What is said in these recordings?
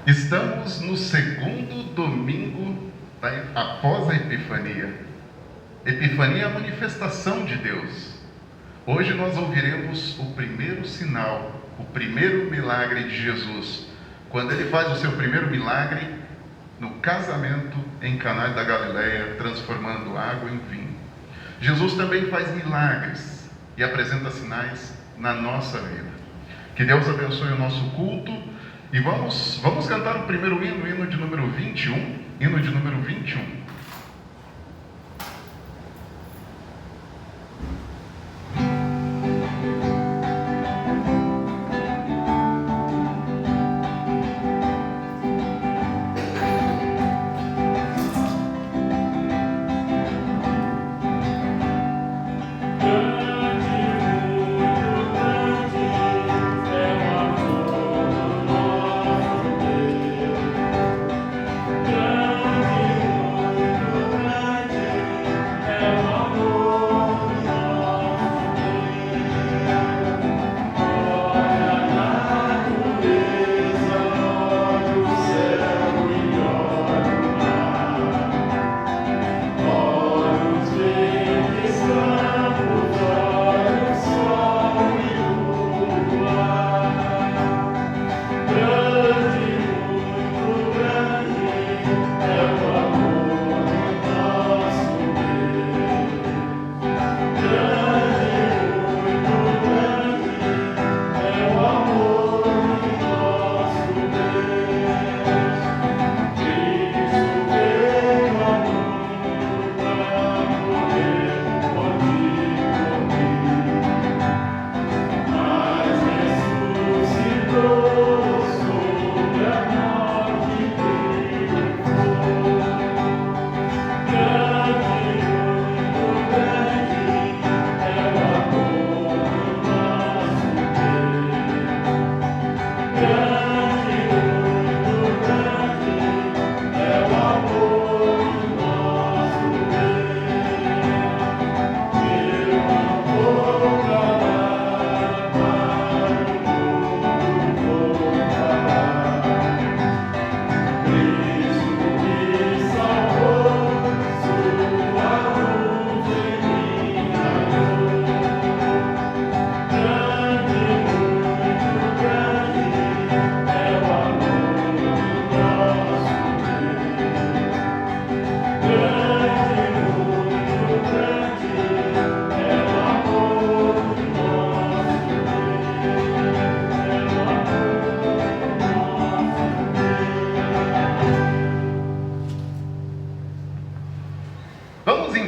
Estamos no segundo domingo após a Epifania. Epifania é a manifestação de Deus. Hoje nós ouviremos o primeiro sinal, o primeiro milagre de Jesus, quando ele faz o seu primeiro milagre no casamento em Caná da Galileia, transformando água em vinho. Jesus também faz milagres e apresenta sinais na nossa vida. Que Deus abençoe o nosso culto. E vamos cantar o primeiro hino, o hino de número 21. Hino de número 21.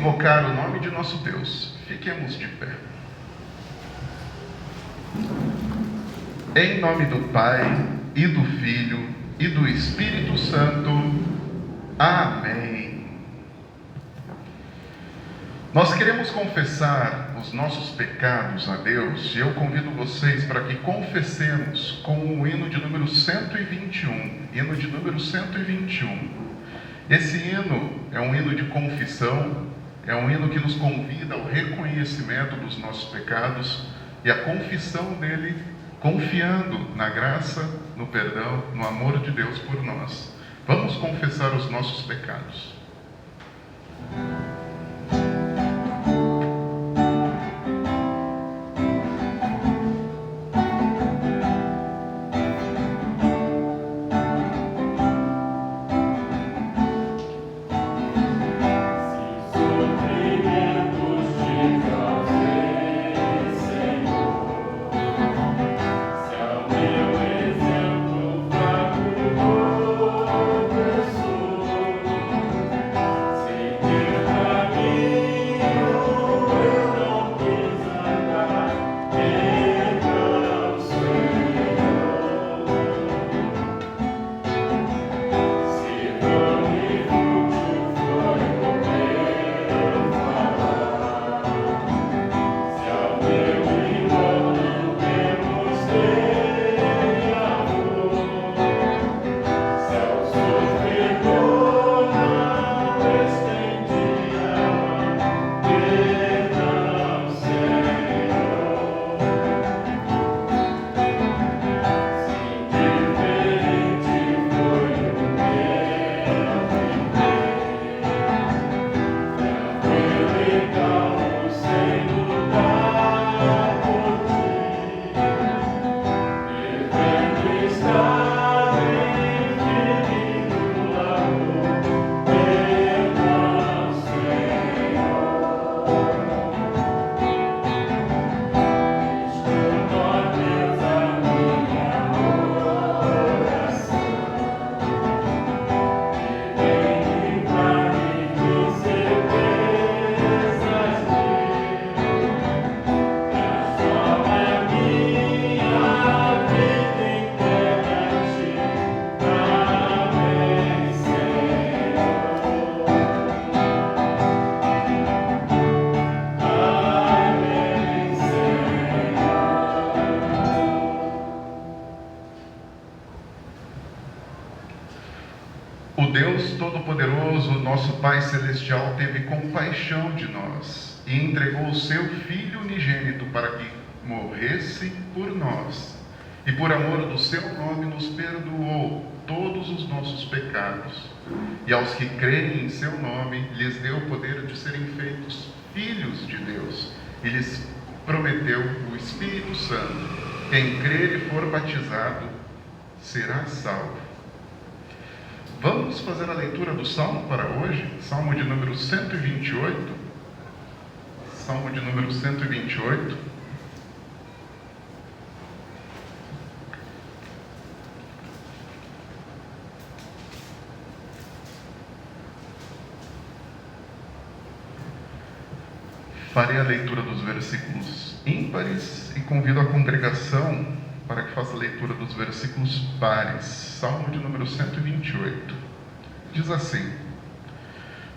Invocar o nome de nosso Deus. Fiquemos de pé. Em nome do Pai, e do Filho, e do Espírito Santo. Amém. Nós queremos confessar os nossos pecados a Deus, e eu convido vocês para que confessemos com o hino de número 121. Hino de número 121. Esse hino é um hino de confissão. É um hino que nos convida ao reconhecimento dos nossos pecados e a confissão dele, confiando na graça, no perdão, no amor de Deus por nós. Vamos confessar os nossos pecados. Yeah. Deus Todo-Poderoso, nosso Pai Celestial, teve compaixão de nós e entregou o seu Filho unigênito para que morresse por nós. E por amor do seu nome nos perdoou todos os nossos pecados. E aos que creem em seu nome, lhes deu o poder de serem feitos filhos de Deus. E lhes prometeu o Espírito Santo. Quem crer e for batizado será salvo. Vamos fazer a leitura do Salmo para hoje, Salmo de número 128. Salmo de número 128. Farei a leitura dos versículos ímpares e convido a congregação para que faça a leitura dos versículos pares. Salmo de número 128. Diz assim: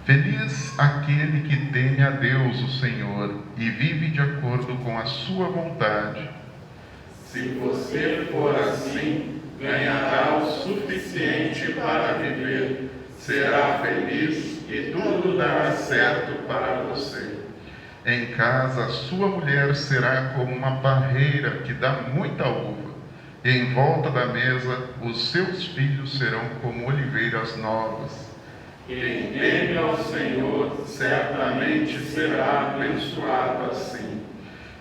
Feliz aquele que teme a Deus, o Senhor, e vive de acordo com a sua vontade. Se você for assim, ganhará o suficiente para viver, será feliz e tudo dará certo para você. Em casa, a sua mulher será como uma barreira que dá muita uva, e em volta da mesa, os seus filhos serão como oliveiras novas. Quem teme ao Senhor certamente será abençoado assim.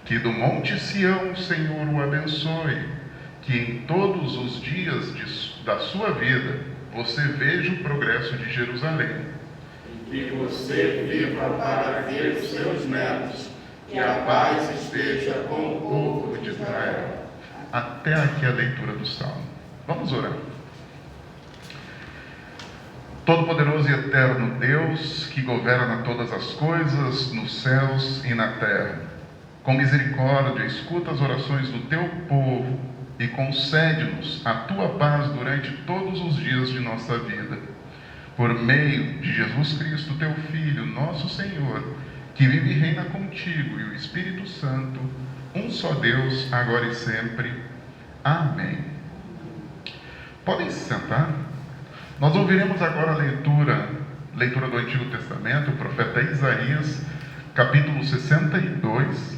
Que do Monte Sião o Senhor o abençoe, que em todos os dias da sua vida você veja o progresso de Jerusalém. Que você viva para ver os seus netos, que a paz esteja com o povo de Israel. Até aqui a leitura do Salmo. Vamos orar. Todo-Poderoso e Eterno Deus, que governa todas as coisas, nos céus e na terra, com misericórdia, escuta as orações do teu povo e concede-nos a tua paz durante todos os dias de nossa vida. Por meio de Jesus Cristo, teu Filho, nosso Senhor, que vive e reina contigo, e o Espírito Santo, um só Deus, agora e sempre. Amém. Podem se sentar. Nós ouviremos agora a leitura do Antigo Testamento, o profeta Isaías, capítulo 62,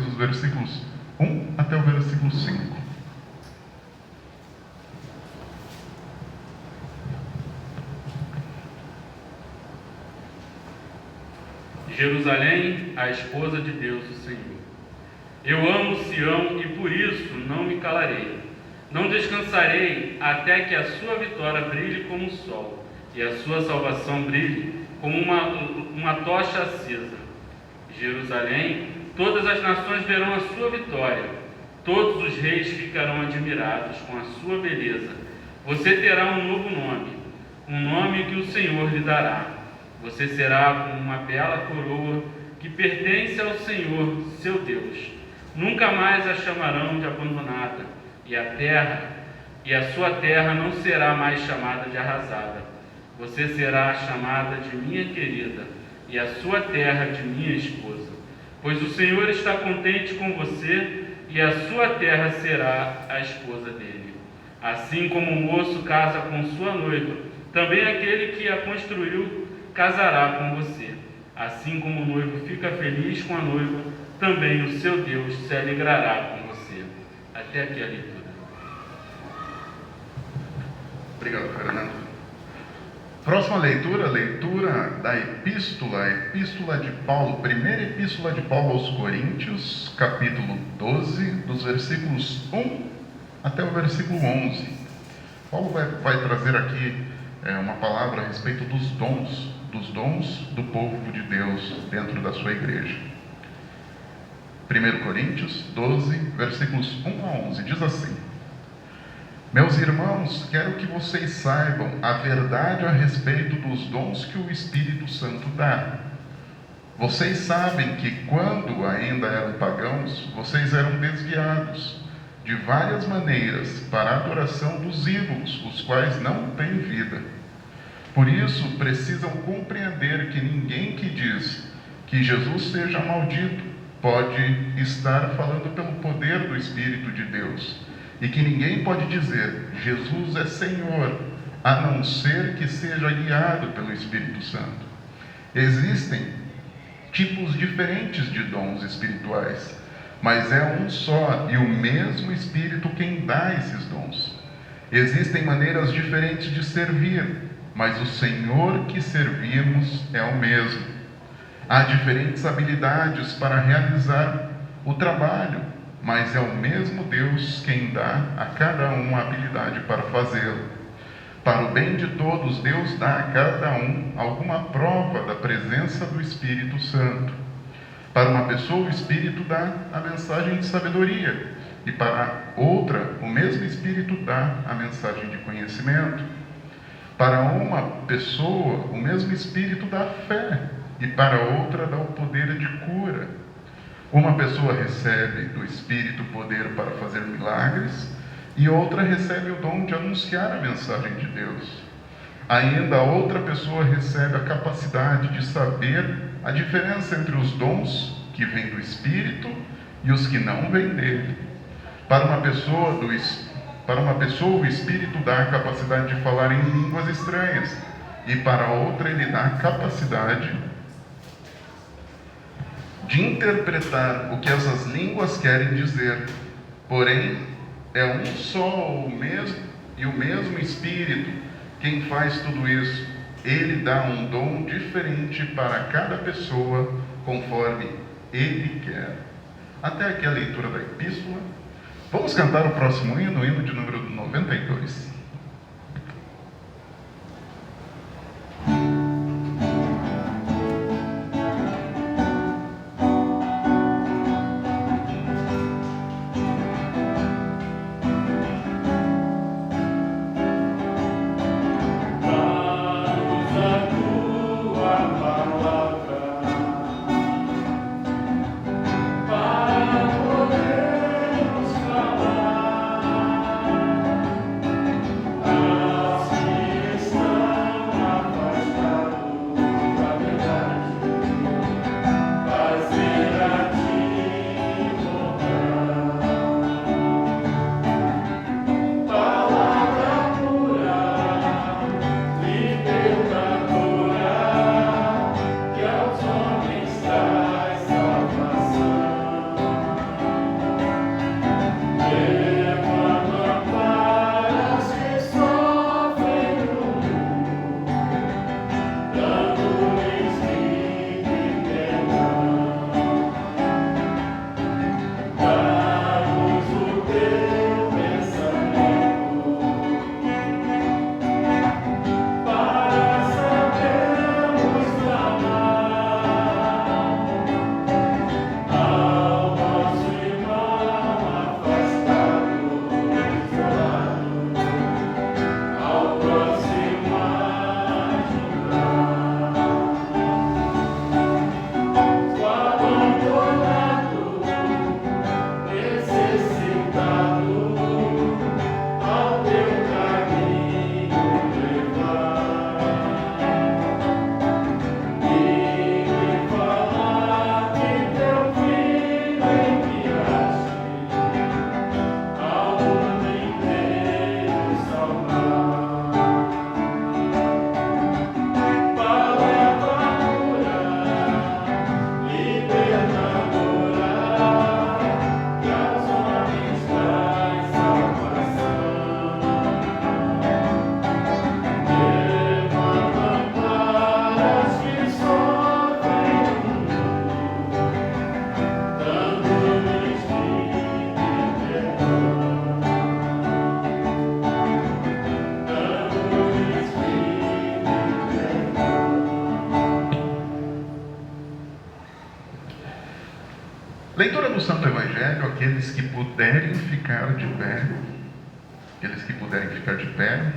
dos versículos 1 até o versículo 5. Jerusalém, a esposa de Deus, o Senhor. Eu amo Sião e por isso não me calarei. Não descansarei até que a sua vitória brilhe como o sol e a sua salvação brilhe como uma tocha acesa. Jerusalém, todas as nações verão a sua vitória. Todos os reis ficarão admirados com a sua beleza. Você terá um novo nome, um nome que o Senhor lhe dará. Você será como uma bela coroa que pertence ao Senhor, seu Deus. Nunca mais a chamarão de abandonada, e a sua terra não será mais chamada de arrasada. Você será chamada de minha querida, e a sua terra de minha esposa. Pois o Senhor está contente com você, e a sua terra será a esposa dele. Assim como o moço casa com sua noiva, também aquele que a construiu casará com você. Assim como o noivo fica feliz com a noiva, também o seu Deus se alegrará com você. Até aqui a leitura. Obrigado, Fernando. Próxima leitura da epístola de Paulo, primeira epístola de Paulo aos Coríntios, capítulo 12, dos versículos 1 até o versículo 11. Paulo vai trazer aqui uma palavra a respeito dos dons do povo de Deus dentro da sua igreja. 1 Coríntios 12, versículos 1 a 11, diz assim: Meus irmãos, quero que vocês saibam a verdade a respeito dos dons que o Espírito Santo dá. Vocês sabem que quando ainda eram pagãos, vocês eram desviados de várias maneiras para a adoração dos ídolos, os quais não têm vida. Por isso, precisam compreender que ninguém que diz que Jesus seja maldito pode estar falando pelo poder do Espírito de Deus, e que ninguém pode dizer Jesus é Senhor a não ser que seja guiado pelo Espírito Santo. Existem tipos diferentes de dons espirituais, mas é um só e o mesmo Espírito quem dá esses dons. Existem maneiras diferentes de servir, mas o Senhor que servimos é o mesmo. Há diferentes habilidades para realizar o trabalho, mas é o mesmo Deus quem dá a cada um a habilidade para fazê-lo. Para o bem de todos, Deus dá a cada um alguma prova da presença do Espírito Santo. Para uma pessoa, o Espírito dá a mensagem de sabedoria, e para outra, o mesmo Espírito dá a mensagem de conhecimento. Para uma pessoa, o mesmo Espírito dá fé, e para outra dá o poder de cura. Uma pessoa recebe do Espírito poder para fazer milagres, e outra recebe o dom de anunciar a mensagem de Deus. Ainda outra pessoa recebe a capacidade de saber a diferença entre os dons que vêm do Espírito e os que não vêm dele. Para uma pessoa, o Espírito dá a capacidade de falar em línguas estranhas, e para outra ele dá a capacidade de interpretar o que essas línguas querem dizer. Porém, é um só o mesmo Espírito quem faz tudo isso. Ele dá um dom diferente para cada pessoa, conforme Ele quer. Até aqui a leitura da epístola. Vamos cantar o próximo hino, o hino de número 92. Leitura do Santo Evangelho, aqueles que puderem ficar de pé.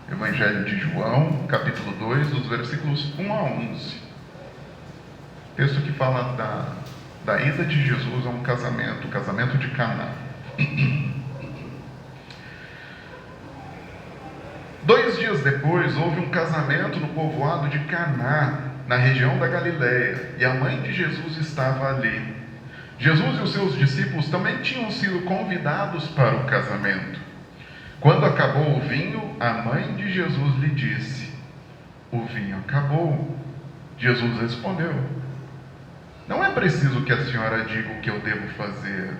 Evangelho de João, capítulo 2, os versículos 1 a 11. Texto que fala da ida de Jesus a um casamento, o casamento de Caná. 2 dias depois, houve um casamento no povoado de Caná, na região da Galileia, e a mãe de Jesus estava ali. Jesus e os seus discípulos também tinham sido convidados para o casamento. Quando acabou o vinho, a mãe de Jesus lhe disse: o vinho acabou. Jesus respondeu: não é preciso que a senhora diga o que eu devo fazer.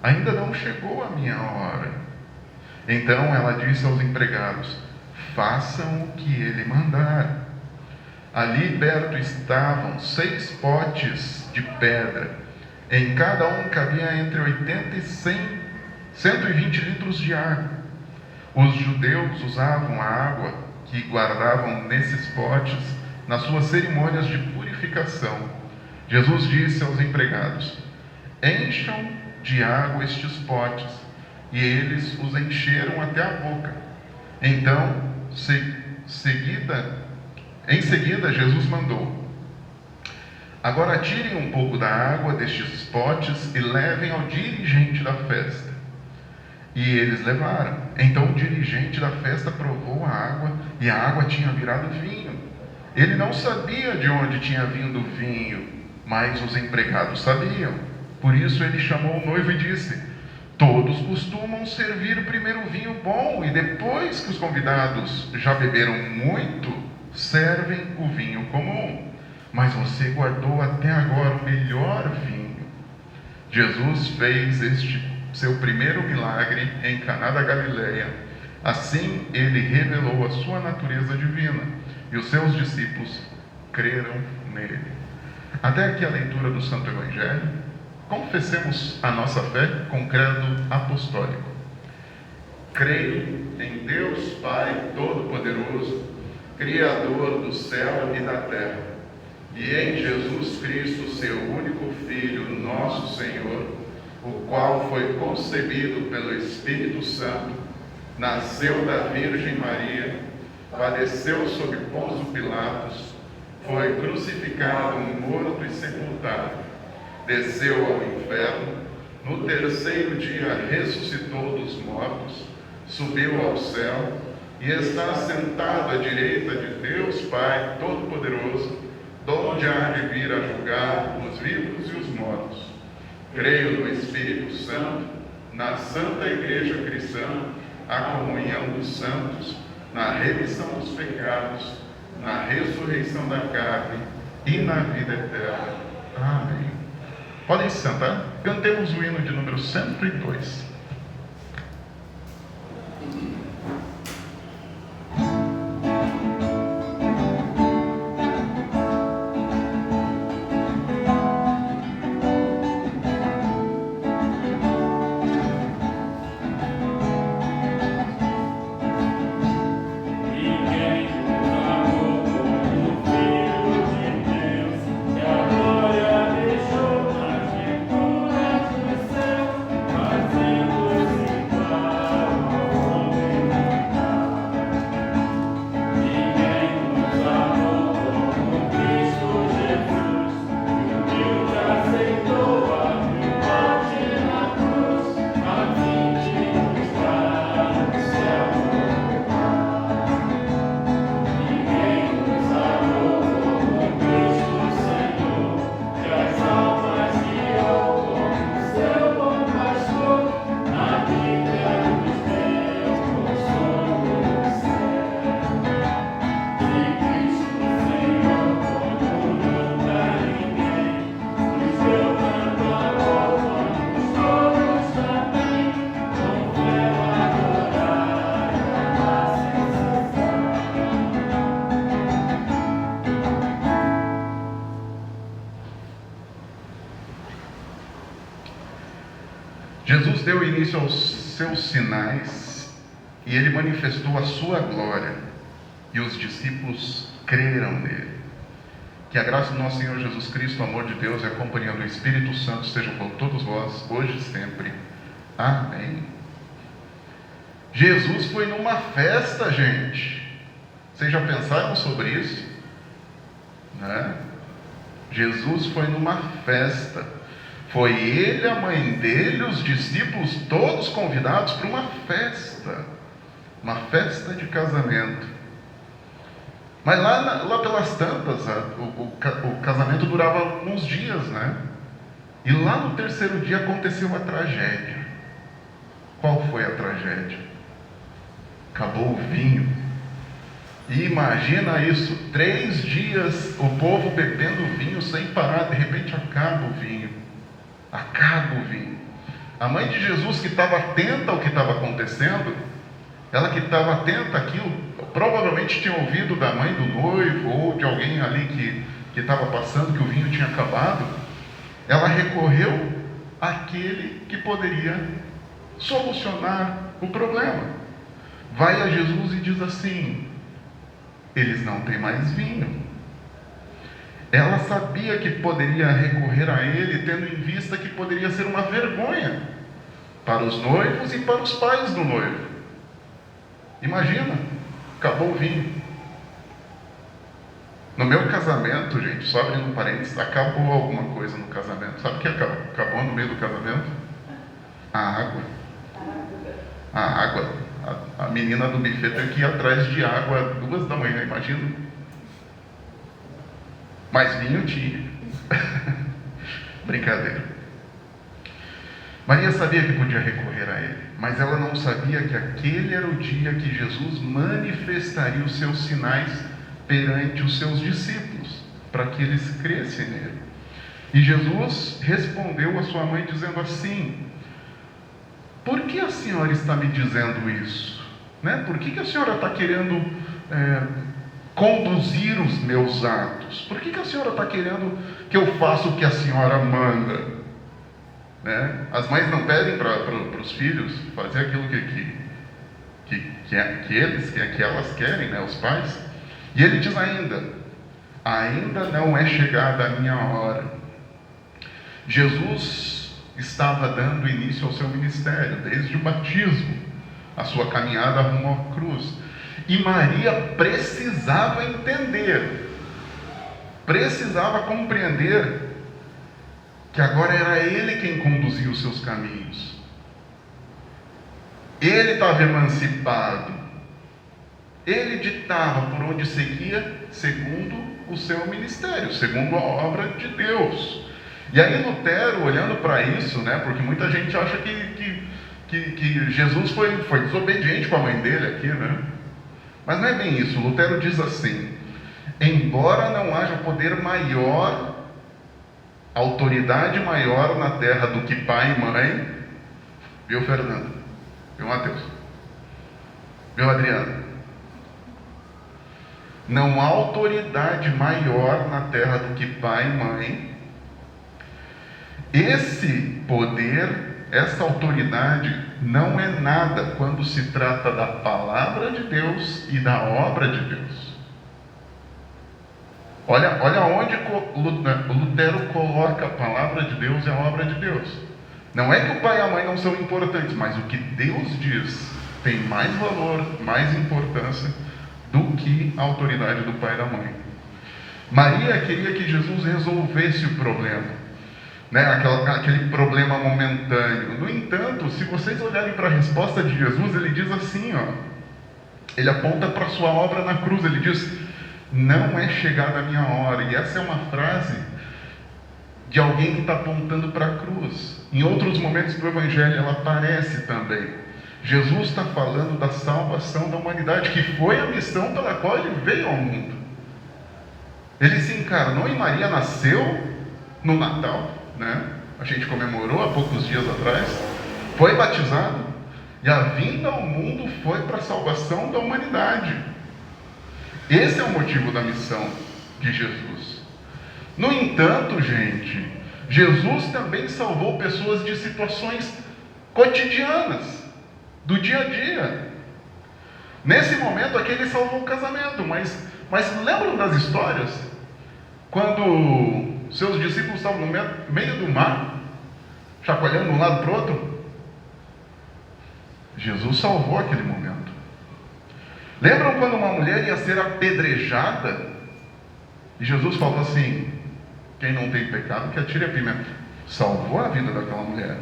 Ainda não chegou a minha hora. Então ela disse aos empregados: façam o que ele mandar. Ali perto estavam 6 potes de pedra. Em cada um cabia entre 80 e 120 litros de água. Os judeus usavam a água que guardavam nesses potes nas suas cerimônias de purificação. Jesus disse aos empregados: encham de água estes potes. E eles os encheram até a boca. Então, em seguida, Jesus mandou: agora tirem um pouco da água destes potes e levem ao dirigente da festa. E eles levaram. Então o dirigente da festa provou a água, e a água tinha virado vinho. Ele não sabia de onde tinha vindo o vinho, mas os empregados sabiam. Por isso ele chamou o noivo e disse: todos costumam servir primeiro o vinho bom, e depois que os convidados já beberam muito, servem o vinho comum. Mas você guardou até agora o melhor vinho. Jesus fez este seu primeiro milagre em Caná da Galileia. Assim ele revelou a sua natureza divina, e os seus discípulos creram nele. Até aqui a leitura do Santo Evangelho. Confessemos a nossa fé com credo apostólico. Creio em Deus Pai Todo-Poderoso, Criador do céu e da terra, e em Jesus Cristo, seu único Filho, nosso Senhor, o qual foi concebido pelo Espírito Santo, nasceu da Virgem Maria, padeceu sob Pôncio Pilatos, foi crucificado, morto e sepultado, desceu ao inferno, no terceiro dia ressuscitou dos mortos, subiu ao céu e está sentado à direita de Deus Pai Todo-Poderoso, donde há de vir a julgar os vivos e os mortos. Creio no Espírito Santo, na Santa Igreja Cristã, a comunhão dos santos, na remissão dos pecados, na ressurreição da carne e na vida eterna. Amém. Podem se sentar. Cantemos o hino de número 102. Jesus deu início aos seus sinais e ele manifestou a sua glória, e os discípulos creram nele. Que a graça do nosso Senhor Jesus Cristo, o amor de Deus e a companhia do Espírito Santo sejam com todos vós, hoje e sempre. Amém. Jesus foi numa festa, gente. Vocês já pensaram sobre isso? Né? Jesus foi numa festa. Foi ele, a mãe dele, os discípulos, todos convidados para uma festa de casamento. Mas lá pelas tantas, o casamento durava uns dias, né? E lá no terceiro dia aconteceu a tragédia. Qual foi a tragédia? acabou o vinho. E imagina isso, 3 dias o povo bebendo vinho sem parar, de repente acaba o vinho. Acaba o vinho. A mãe de Jesus, que estava atenta ao que estava acontecendo, ela que estava atenta àquilo, provavelmente tinha ouvido da mãe do noivo ou de alguém ali que estava passando que o vinho tinha acabado. Ela recorreu àquele que poderia solucionar o problema. Vai a Jesus e diz assim: eles não têm mais vinho. Ela sabia que poderia recorrer a ele, tendo em vista que poderia ser uma vergonha para os noivos e para os pais do noivo. Imagina, acabou o vinho. No meu casamento, gente, só abrindo um parênteses, acabou alguma coisa no casamento. Sabe o que acabou no meio do casamento? A água. A água. A menina do buffet teve que ir atrás de água 2 da manhã, imagina. Mas vinho tinha. Brincadeira. Maria sabia que podia recorrer a ele, mas ela não sabia que aquele era o dia que Jesus manifestaria os seus sinais perante os seus discípulos, para que eles crescem nele. E Jesus respondeu à sua mãe dizendo assim: por que a senhora está me dizendo isso? Né? Por que a senhora está querendo conduzir os meus atos? Por que a senhora está querendo que eu faça o que a senhora manda? Né? As mães não pedem para os filhos fazer aquilo que elas querem, né? Os pais. E ele diz ainda não é chegada a minha hora. Jesus estava dando início ao seu ministério, desde o batismo, a sua caminhada rumo à cruz. E Maria precisava entender, precisava compreender que agora era ele quem conduzia os seus caminhos. Ele estava emancipado. Ele ditava por onde seguia, segundo o seu ministério, segundo a obra de Deus. E aí Lutero, olhando para isso, né, porque muita gente acha que Jesus foi desobediente com a mãe dele aqui, né? Mas não é bem isso. Lutero diz assim: embora não haja poder maior, autoridade maior na terra do que pai e mãe, viu, Fernando? Viu, Mateus? Viu, Adriano? Não há autoridade maior na terra do que pai e mãe. Esse poder, essa autoridade, não é nada quando se trata da palavra de Deus e da obra de Deus. Olha onde Lutero coloca a palavra de Deus e a obra de Deus. Não é que o pai e a mãe não são importantes, mas o que Deus diz tem mais valor, mais importância do que a autoridade do pai e da mãe. Maria queria que Jesus resolvesse o problema, né? Aquele problema momentâneo. No entanto, se vocês olharem para a resposta de Jesus, ele diz assim, ele aponta para a sua obra na cruz, ele diz: não é chegada a minha hora. E essa é uma frase de alguém que está apontando para a cruz. Em outros momentos do Evangelho ela aparece também. Jesus está falando da salvação da humanidade, que foi a missão pela qual ele veio ao mundo. Ele se encarnou e Maria nasceu no Natal, né? A gente comemorou há poucos dias atrás, foi batizado, e a vinda ao mundo foi para a salvação da humanidade. Esse é o motivo da missão de Jesus. No entanto, gente, Jesus também salvou pessoas de situações cotidianas, do dia a dia. Nesse momento aqui ele salvou o casamento, mas lembram das histórias? Quando seus discípulos estavam no meio do mar, chacoalhando de um lado para o outro, Jesus salvou aquele momento. Lembram quando uma mulher ia ser apedrejada? E Jesus falou assim: quem não tem pecado, que atire a primeira. Salvou a vida daquela mulher.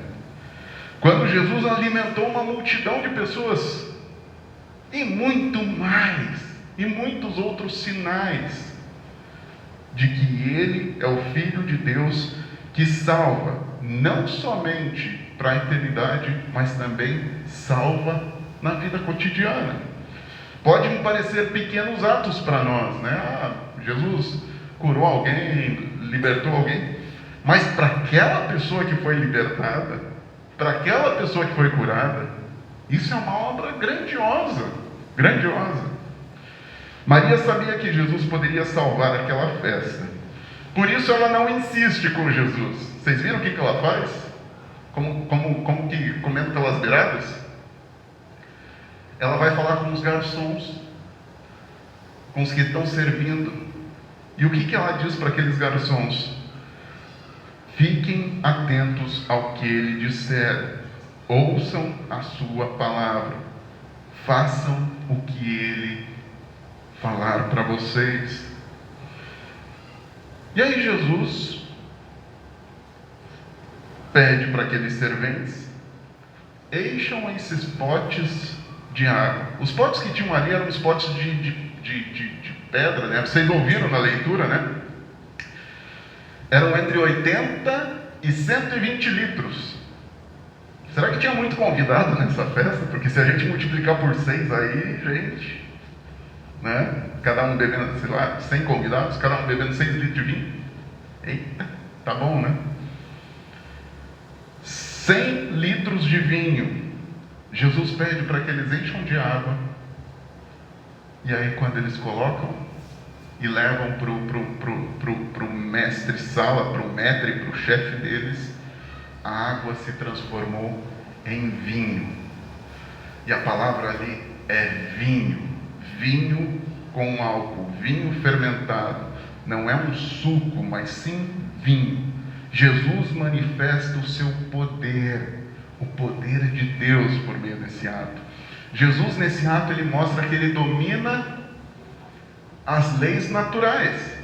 Quando Jesus alimentou uma multidão de pessoas, e muito mais, e muitos outros sinais de que Ele é o Filho de Deus que salva, não somente para a eternidade, mas também salva na vida cotidiana. Podem parecer pequenos atos para nós, né? Jesus curou alguém, libertou alguém, mas para aquela pessoa que foi libertada, para aquela pessoa que foi curada, isso é uma obra grandiosa, grandiosa. Maria sabia que Jesus poderia salvar aquela festa, por isso ela não insiste com Jesus. Vocês viram o que ela faz? Como que comendo pelas beiradas? Ela vai falar com os garçons, com os que estão servindo. E o que ela diz para aqueles garçons? Fiquem atentos ao que ele disser, ouçam a sua palavra, façam o que ele falar para vocês. E aí Jesus pede para aqueles serventes: encham esses potes de água. Os potes que tinham ali eram os potes de pedra, né? Vocês ouviram na leitura, né? Eram entre 80 e 120 litros. Será que tinha muito convidado nessa festa? Porque se a gente multiplicar por 6 aí, gente, né? Cada um bebendo, sei lá, 100 convidados, cada um bebendo 6 litros de vinho. Eita, tá bom, né? 100 litros de vinho. Jesus pede para que eles encham de água. E aí quando eles colocam e levam para o mestre-sala, para o maître, para o chefe deles, a água se transformou em vinho. E a palavra ali é vinho. Vinho com álcool, vinho fermentado. Não é um suco, mas sim vinho. Jesus manifesta o seu poder, o poder de Deus por meio desse ato. Jesus, nesse ato, ele mostra que ele domina as leis naturais.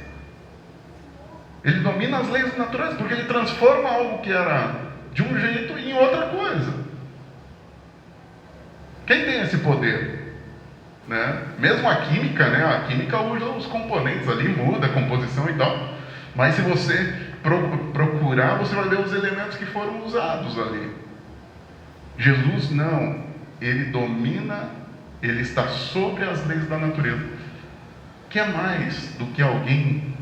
Ele domina as leis naturais, porque ele transforma algo que era de um jeito em outra coisa. Quem tem esse poder? Né? Mesmo a química, né? A química usa os componentes ali, muda a composição e tal. Mas se você procurar, você vai ver os elementos que foram usados ali. Jesus não. Ele domina, ele está sobre as leis da natureza. Que é mais do que alguém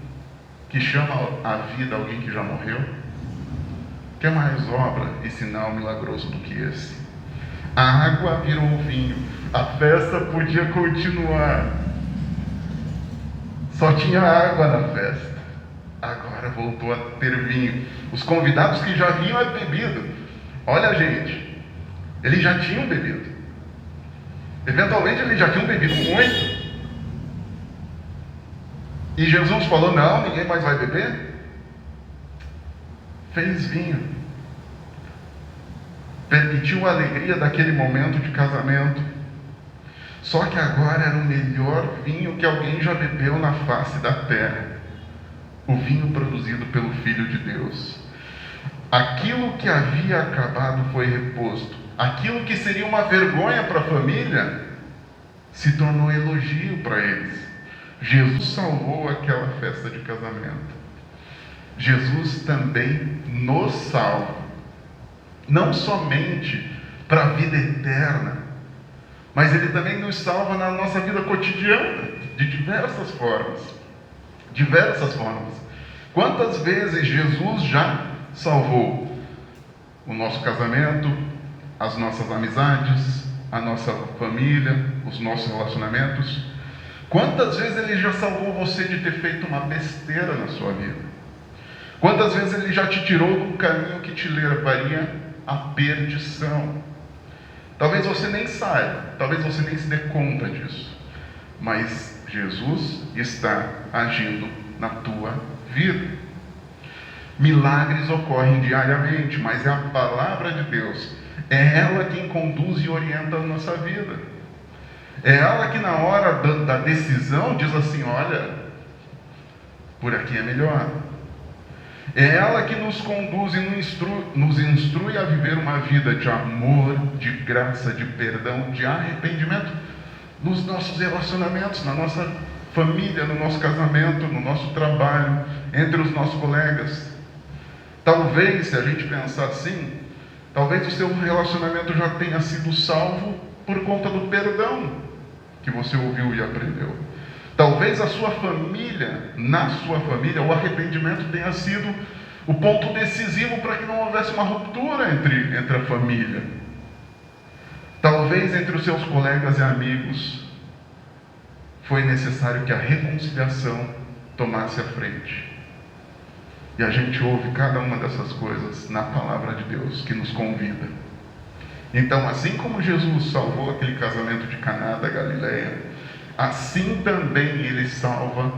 que chama a vida alguém que já morreu? Que é mais obra e sinal milagroso do que esse? A água virou vinho. A festa podia continuar. Só tinha água na festa. Agora voltou a ter vinho. Os convidados que já vinham bebido. Olha, gente, eles já tinham bebido. Eventualmente eles já tinham bebido muito. E Jesus falou: não, ninguém mais vai beber. Fez vinho. Permitiu a alegria daquele momento de casamento. Só que agora era o melhor vinho que alguém já bebeu na face da terra. O vinho produzido pelo Filho de Deus. Aquilo que havia acabado foi reposto. Aquilo que seria uma vergonha para a família se tornou elogio para eles. Jesus salvou aquela festa de casamento. Jesus também nos salva. Não somente para a vida eterna, mas Ele também nos salva na nossa vida cotidiana, de diversas formas. Diversas formas. Quantas vezes Jesus já salvou o nosso casamento, as nossas amizades, a nossa família, os nossos relacionamentos? Quantas vezes Ele já salvou você de ter feito uma besteira na sua vida? Quantas vezes Ele já te tirou do caminho que te levaria à perdição? Talvez você nem saiba, talvez você nem se dê conta disso, mas Jesus está agindo na tua vida. Milagres ocorrem diariamente, mas é a palavra de Deus, é ela quem conduz e orienta a nossa vida. É ela que na hora da decisão diz assim: olha, por aqui é melhor. É ela que nos conduz e nos instrui a viver uma vida de amor, de graça, de perdão, de arrependimento nos nossos relacionamentos, na nossa família, no nosso casamento, no nosso trabalho, entre os nossos colegas. Talvez, se a gente pensar assim, talvez o seu relacionamento já tenha sido salvo por conta do perdão que você ouviu e aprendeu. Talvez a sua família, na sua família, o arrependimento tenha sido o ponto decisivo para que não houvesse uma ruptura entre a família. Talvez entre os seus colegas e amigos foi necessário que a reconciliação tomasse a frente. E a gente ouve cada uma dessas coisas na palavra de Deus que nos convida. Então, assim como Jesus salvou aquele casamento de Caná da Galileia, assim também Ele salva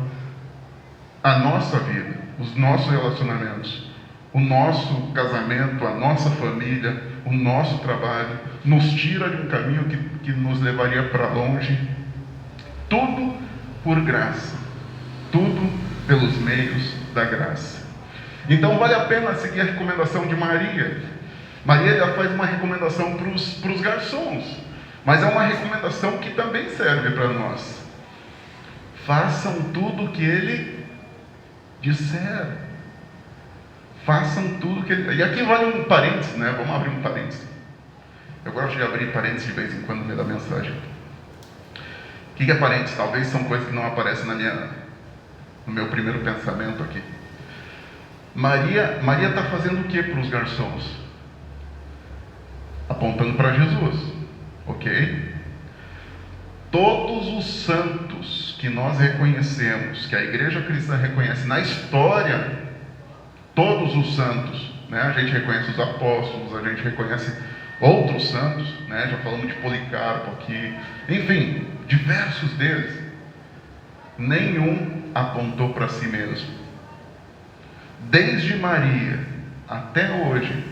a nossa vida, os nossos relacionamentos, o nosso casamento, a nossa família, o nosso trabalho, nos tira de um caminho que nos levaria para longe. Tudo por graça, tudo pelos meios da graça. Então vale a pena seguir a recomendação de Maria. Maria já faz uma recomendação para os garçons, mas é uma recomendação que também serve para nós. Façam tudo o que Ele disser. Façam tudo o que Ele... E aqui vale um parênteses, né? Vamos abrir um parênteses. Eu gosto de abrir parênteses de vez em quando no meio da mensagem. O que é parênteses? Talvez são coisas que não aparecem no meu primeiro pensamento aqui. Maria está fazendo o que para os garçons? Apontando para Jesus, ok? Todos os santos que nós reconhecemos, que a igreja cristã reconhece na história, todos os santos, né? A gente reconhece os apóstolos, a gente reconhece outros santos, né? Já falamos de Policarpo aqui, enfim, diversos deles. Nenhum apontou para si mesmo. Desde Maria até hoje,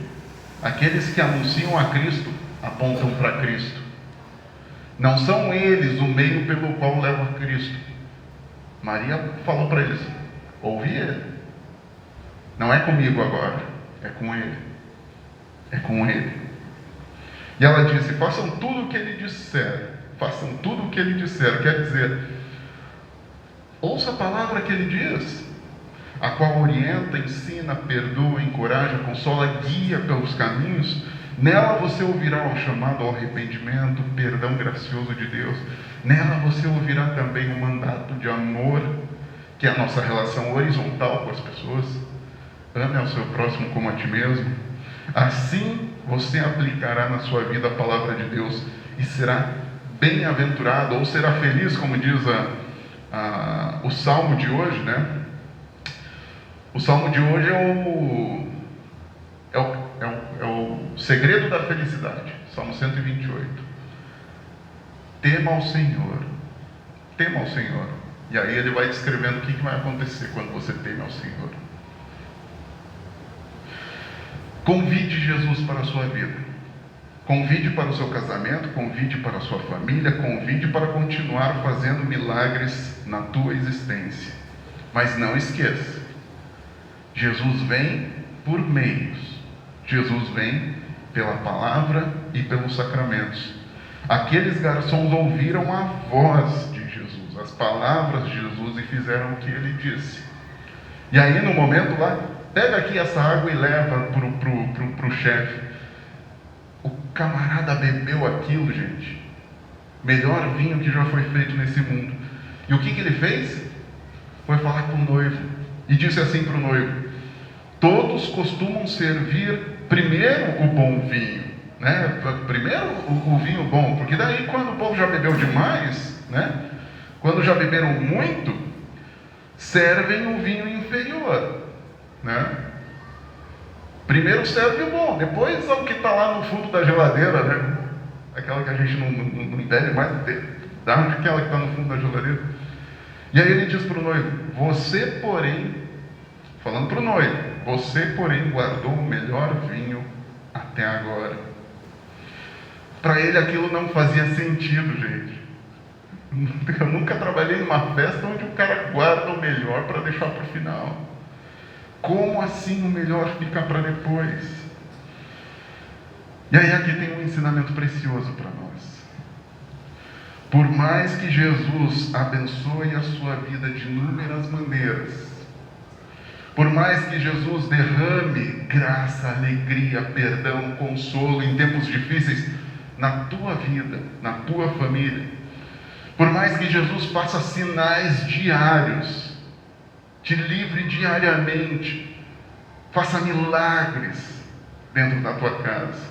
aqueles que anunciam a Cristo apontam para Cristo. Não são eles o meio pelo qual levam a Cristo. Maria falou para eles: ouvi Ele. Não é comigo agora, é com Ele. É com Ele. E ela disse: façam tudo o que Ele disser. Façam tudo o que Ele disser. Quer dizer, ouça a palavra que Ele diz, a qual orienta, ensina, perdoa, encoraja, consola, guia pelos caminhos. Nela você ouvirá o chamado ao arrependimento, o perdão gracioso de Deus. Nela você ouvirá também o mandato de amor, que é a nossa relação horizontal com as pessoas. Ame ao seu próximo como a ti mesmo. Assim você aplicará na sua vida a palavra de Deus e será bem-aventurado, ou será feliz, como diz o Salmo de hoje, né? O Salmo de hoje é o segredo da felicidade. Salmo 128. Tema ao Senhor. Tema ao Senhor. E aí ele vai descrevendo o que vai acontecer quando você teme ao Senhor. Convide Jesus para a sua vida. Convide para o seu casamento, convide para a sua família, convide para continuar fazendo milagres na tua existência. Mas não esqueça, Jesus vem por meios. Jesus vem pela palavra e pelos sacramentos. Aqueles garçons ouviram a voz de Jesus, as palavras de Jesus, e fizeram o que Ele disse. E aí no momento lá, pega aqui essa água e leva para o chefe. O camarada bebeu aquilo, gente. Melhor vinho que já foi feito nesse mundo. E o que ele fez? Foi falar com o noivo. E disse assim para o noivo: todos costumam servir primeiro o bom vinho, né? Primeiro o vinho bom, porque daí quando o povo já bebeu demais, né? Quando já beberam muito, servem o vinho inferior, né? Primeiro serve o bom, depois o que está lá no fundo da geladeira, né? Aquela que a gente não bebe mais, dá aquela que está no fundo da geladeira. E aí ele diz para o noivo: você, porém, falando para o noivo, você, porém, guardou o melhor vinho até agora. Para ele aquilo não fazia sentido, gente. Eu nunca trabalhei numa festa onde o cara guarda o melhor para deixar para o final. Como assim o melhor fica para depois? E aí aqui tem um ensinamento precioso para nós. Por mais que Jesus abençoe a sua vida de inúmeras maneiras, por mais que Jesus derrame graça, alegria, perdão, consolo em tempos difíceis na tua vida, na tua família, Por mais que Jesus faça sinais diários, te livre diariamente, faça milagres dentro da tua casa,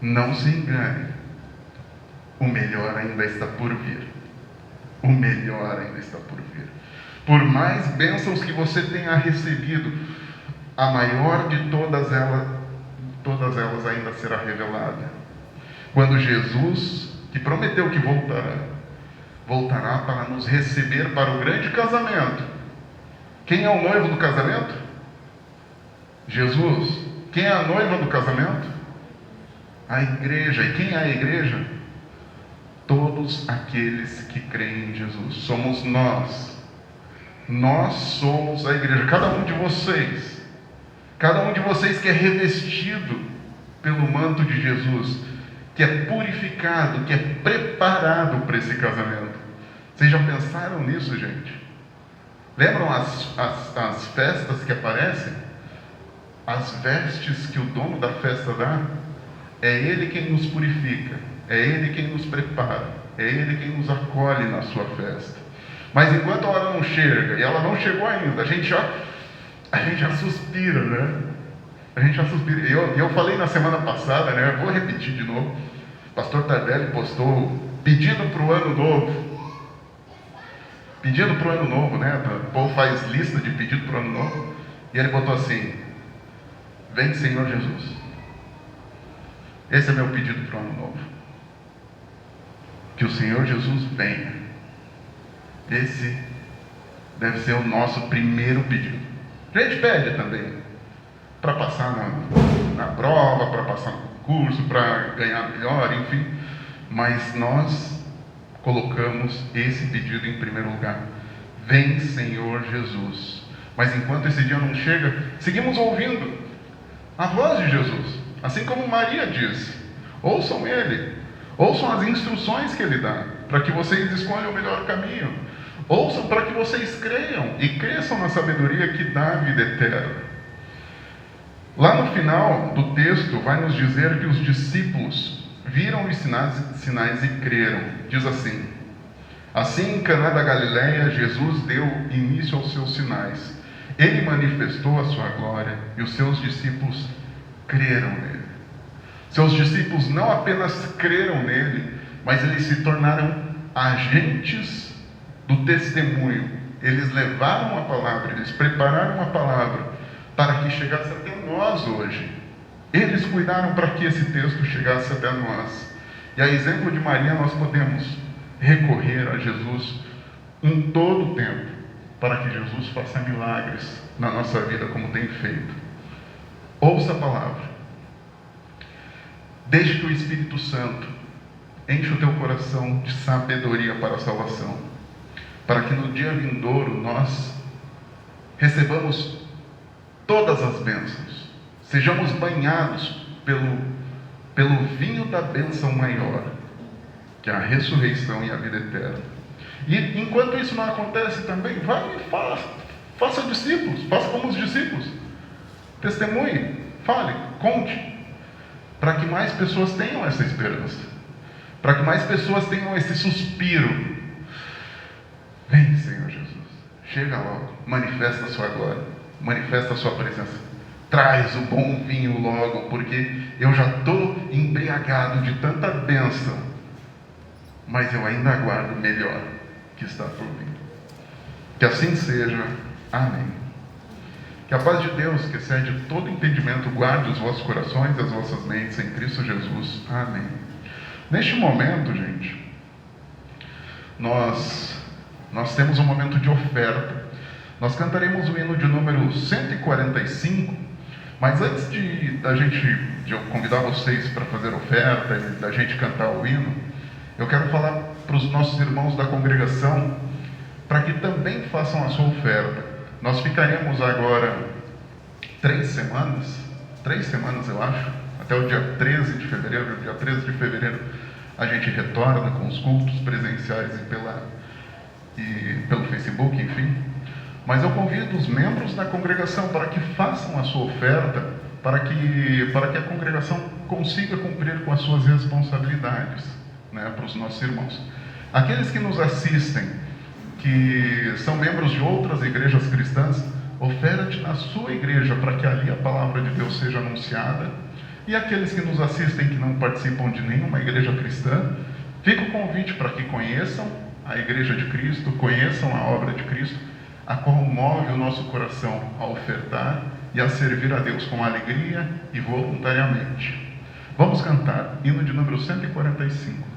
não se engane, o melhor ainda está por vir. O melhor ainda está por vir. Por mais bênçãos que você tenha recebido, a maior de todas elas ainda será revelada. Quando Jesus, que prometeu que voltará para nos receber para o grande casamento. Quem é o noivo do casamento? Jesus. Quem é a noiva do casamento? A igreja. E quem é a igreja? Todos aqueles que creem em Jesus. Somos nós. Nós somos a igreja. Cada um de vocês que é revestido pelo manto de Jesus, que é purificado, que é preparado para esse casamento. Vocês já pensaram nisso, gente? Lembram as festas que aparecem? As vestes que o dono da festa dá? É Ele quem nos purifica, é Ele quem nos prepara, é Ele quem nos acolhe na sua festa. Mas enquanto a hora não chega, e ela não chegou ainda, a gente já suspira, né? A gente já suspira. Eu falei na semana passada, né? Vou repetir de novo. O pastor Tardelli postou pedido para o ano novo. Pedido para o ano novo, né? O povo faz lista de pedido para o ano novo. E ele botou assim: vem Senhor Jesus. Esse é meu pedido para o ano novo. Que o Senhor Jesus venha. Esse deve ser o nosso primeiro pedido. A gente pede também para passar na prova, para passar no concurso, para ganhar melhor, enfim. Mas nós colocamos esse pedido em primeiro lugar. Vem Senhor Jesus. Mas enquanto esse dia não chega, seguimos ouvindo a voz de Jesus. Assim como Maria disse: ouçam Ele, ouçam as instruções que Ele dá, para que vocês escolham o melhor caminho. Ouçam para que vocês creiam e cresçam na sabedoria que dá a vida eterna. Lá no final do texto vai nos dizer que os discípulos viram os sinais e creram. Diz assim: assim em Caná da Galileia, Jesus deu início aos seus sinais. Ele manifestou a sua glória e os seus discípulos creram nele. Seus discípulos não apenas creram nele, mas eles se tornaram agentes do testemunho. Eles levaram a palavra, eles prepararam a palavra para que chegasse até nós hoje. Eles cuidaram para que esse texto chegasse até nós. E a exemplo de Maria, nós podemos recorrer a Jesus em todo o tempo, para que Jesus faça milagres na nossa vida, como tem feito. Ouça a palavra. Deixe que o Espírito Santo enche o teu coração de sabedoria para a salvação, para que no dia vindouro nós recebamos todas as bênçãos, sejamos banhados pelo vinho da bênção maior, que é a ressurreição e a vida eterna. E enquanto isso não acontece também, vai e faça discípulos, faça como os discípulos, testemunhe, fale, conte, para que mais pessoas tenham essa esperança, para que mais pessoas tenham esse suspiro. Vem Senhor Jesus, chega logo, manifesta a sua glória, manifesta a sua presença, traz o bom vinho logo, porque eu já estou embriagado de tanta bênção, mas eu ainda aguardo o melhor que está por vir. Que assim seja. Amém. Que a paz de Deus, que excede todo entendimento, guarde os vossos corações e as vossas mentes em Cristo Jesus. Amém. Neste momento, gente, nós temos um momento de oferta. Nós cantaremos o hino de número 145, mas antes de eu convidar vocês para fazer oferta e da gente cantar o hino, eu quero falar para os nossos irmãos da congregação, para que também façam a sua oferta. Nós ficaremos agora 3 semanas eu acho, até o dia 13 de fevereiro. Dia 13 de fevereiro a gente retorna com os cultos presenciais e pelo Facebook, enfim. Mas eu convido os membros da congregação para que façam a sua oferta, para que a congregação consiga cumprir com as suas responsabilidades, né, para os nossos irmãos. Aqueles que nos assistem, que são membros de outras igrejas cristãs, oferte na sua igreja para que ali a palavra de Deus seja anunciada. E aqueles que nos assistem que não participam de nenhuma igreja cristã, fica o convite para que conheçam a igreja de Cristo, conheçam a obra de Cristo, a qual move o nosso coração a ofertar e a servir a Deus com alegria e voluntariamente. Vamos cantar hino de número 145.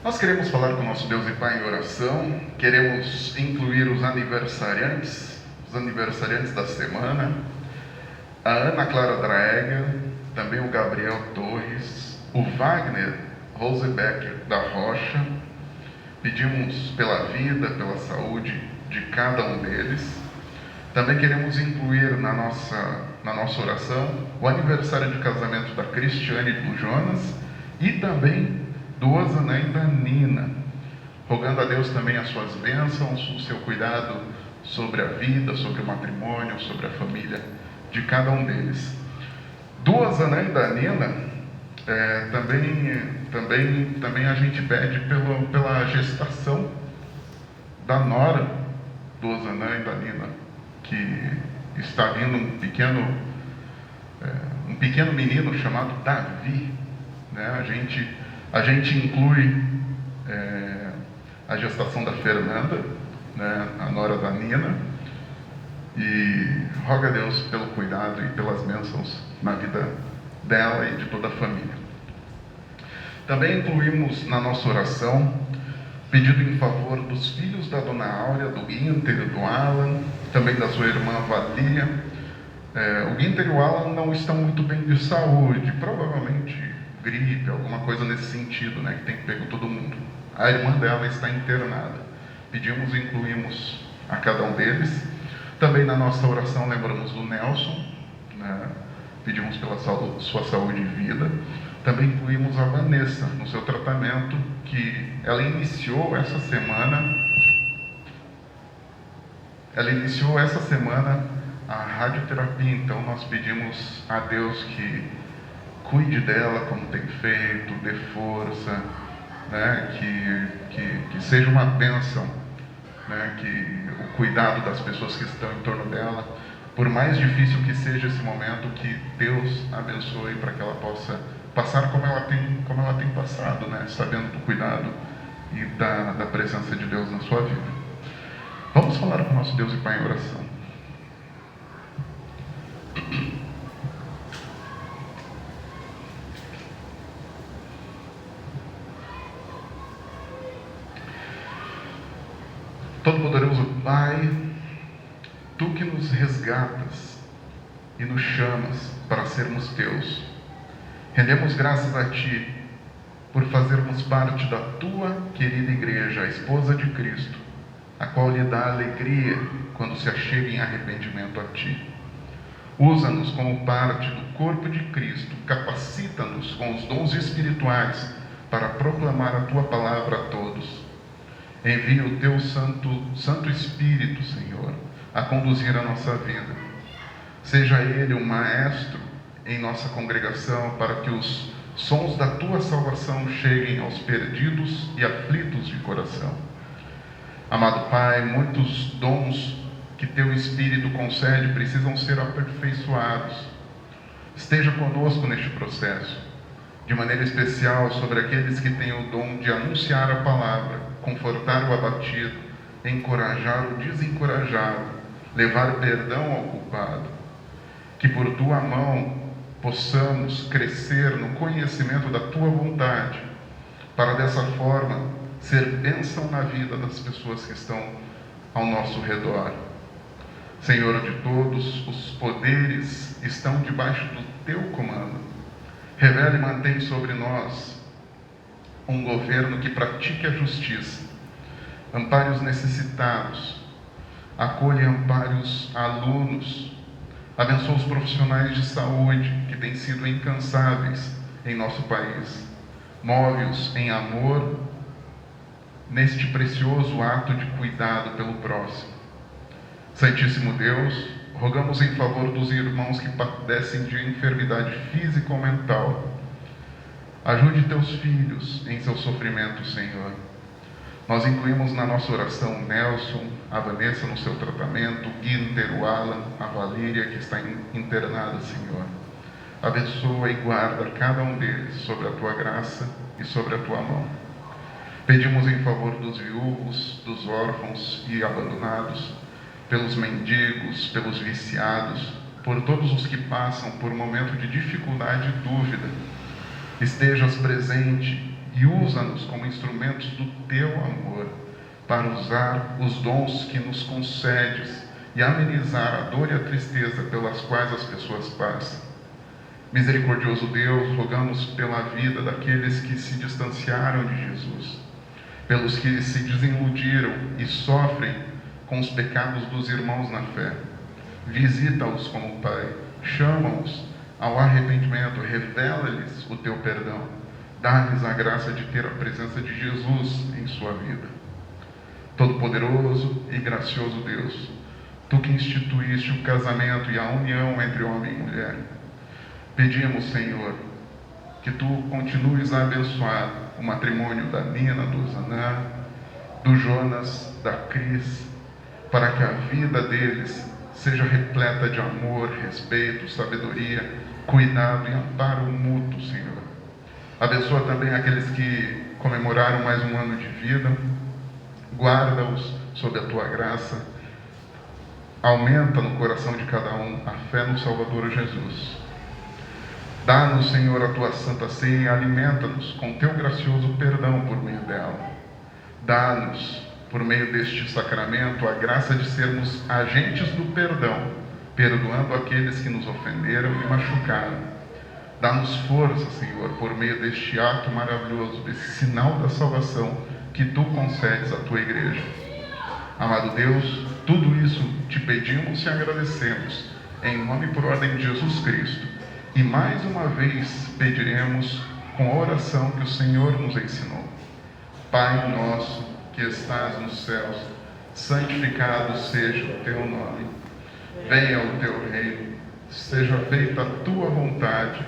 Nós queremos falar com o nosso Deus e Pai em oração, queremos incluir os aniversariantes da semana, a Ana Clara Draeger, também o Gabriel Torres, o Wagner Rosebecker da Rocha. Pedimos pela vida, pela saúde de cada um deles. Também queremos incluir na nossa oração o aniversário de casamento da Cristiane e do Jonas e também do Osanã e da Nina, rogando a Deus também as suas bênçãos, o seu cuidado sobre a vida, sobre o matrimônio, sobre a família de cada um deles. Do Osanã e da Nina, também a gente pede pela gestação da nora do Osanã e da Nina, que está vindo um pequeno menino chamado Davi, né? A gente inclui a gestação da Fernanda, né, a nora da Nina, e roga a Deus pelo cuidado e pelas bênçãos na vida dela e de toda a família. Também incluímos na nossa oração pedido em favor dos filhos da Dona Áurea, do Guinter e do Alan, também da sua irmã Valia. O Guinter e o Alan não estão muito bem de saúde, provavelmente gripe, alguma coisa nesse sentido, né, que tem pego todo mundo. A irmã dela está internada. Pedimos e incluímos a cada um deles. Também na nossa oração lembramos do Nelson, né, pedimos pela sua saúde e vida. Também incluímos a Vanessa no seu tratamento, que ela iniciou essa semana a radioterapia, então nós pedimos a Deus que cuide dela como tem feito, dê força, né? que seja uma bênção, né? Que o cuidado das pessoas que estão em torno dela, por mais difícil que seja esse momento, que Deus abençoe para que ela possa passar como ela tem passado, né? Sabendo do cuidado e da presença de Deus na sua vida. Vamos falar com o nosso Deus e Pai em oração. Todo-Poderoso Pai, Tu que nos resgatas e nos chamas para sermos Teus, rendemos graças a Ti por fazermos parte da Tua querida Igreja, a esposa de Cristo, a qual lhe dá alegria quando se achega em arrependimento a Ti. Usa-nos como parte do corpo de Cristo, capacita-nos com os dons espirituais para proclamar a Tua palavra a todos. Envia o Teu Santo Espírito, Senhor, a conduzir a nossa vida. Seja Ele o maestro em nossa congregação para que os sons da Tua salvação cheguem aos perdidos e aflitos de coração. Amado Pai, muitos dons que Teu Espírito concede precisam ser aperfeiçoados. Esteja conosco neste processo, de maneira especial sobre aqueles que têm o dom de anunciar a palavra, confortar o abatido, encorajar o desencorajado, levar perdão ao culpado. Que por Tua mão possamos crescer no conhecimento da Tua vontade, para dessa forma ser bênção na vida das pessoas que estão ao nosso redor. Senhor de todos, os poderes estão debaixo do Teu comando. Revela e mantém sobre nós um governo que pratique a justiça, ampare os necessitados, acolha e ampare os alunos, abençoa os profissionais de saúde que têm sido incansáveis em nosso país, move-os em amor neste precioso ato de cuidado pelo próximo. Santíssimo Deus, rogamos em favor dos irmãos que padecem de enfermidade física ou mental. Ajude Teus filhos em seu sofrimento, Senhor. Nós incluímos na nossa oração o Nelson, a Vanessa no seu tratamento, o Guinter, o Alan, a Valíria que está internada, Senhor. Abençoa e guarda cada um deles sobre a Tua graça e sobre a Tua mão. Pedimos em favor dos viúvos, dos órfãos e abandonados, pelos mendigos, pelos viciados, por todos os que passam por um momento de dificuldade e dúvida. Estejas presente e usa-nos como instrumentos do Teu amor, para usar os dons que nos concedes e amenizar a dor e a tristeza pelas quais as pessoas passam. Misericordioso Deus, rogamos pela vida daqueles que se distanciaram de Jesus, pelos que se desiludiram e sofrem com os pecados dos irmãos na fé. Visita-os como Pai, chama-os ao arrependimento, revela-lhes o Teu perdão, dá-lhes a graça de ter a presença de Jesus em sua vida. Todo-Poderoso e gracioso Deus, Tu que instituíste o casamento e a união entre homem e mulher, pedimos, Senhor, que Tu continues a abençoar o matrimônio da Nina, do Zanã, do Jonas, da Cris, para que a vida deles seja repleta de amor, respeito, sabedoria, cuidado e amparo mútuo, Senhor. Abençoa também aqueles que comemoraram mais um ano de vida, guarda-os sob a Tua graça, aumenta no coração de cada um a fé no Salvador Jesus. Dá-nos, Senhor, a Tua Santa Ceia e alimenta-nos com Teu gracioso perdão por meio dela. Dá-nos, por meio deste sacramento, a graça de sermos agentes do perdão, perdoando aqueles que nos ofenderam e machucaram. Dá-nos força, Senhor, por meio deste ato maravilhoso, desse sinal da salvação que Tu concedes à Tua Igreja. Amado Deus, tudo isso Te pedimos e agradecemos, em nome e por ordem de Jesus Cristo. E mais uma vez pediremos com a oração que o Senhor nos ensinou. Pai nosso, que estás nos céus, santificado seja o Teu nome. Venha o teu reino, seja feita a tua vontade,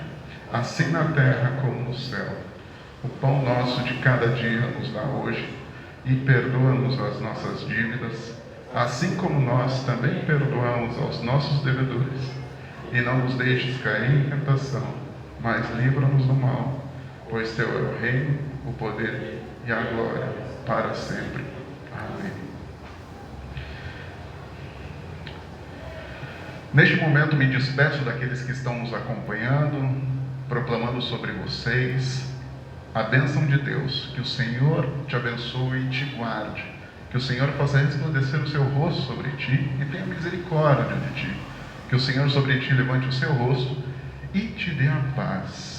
assim na terra como no céu. O pão nosso de cada dia nos dá hoje, e perdoa-nos as nossas dívidas, assim como nós também perdoamos aos nossos devedores. E não nos deixes cair em tentação, mas livra-nos do mal, pois teu é o reino, o poder e a glória para sempre. Amém. Neste momento me despeço daqueles que estão nos acompanhando, proclamando sobre vocês a bênção de Deus. Que o Senhor te abençoe e te guarde. Que o Senhor faça resplandecer o seu rosto sobre ti e tenha misericórdia de ti. Que o Senhor sobre ti levante o seu rosto e te dê a paz.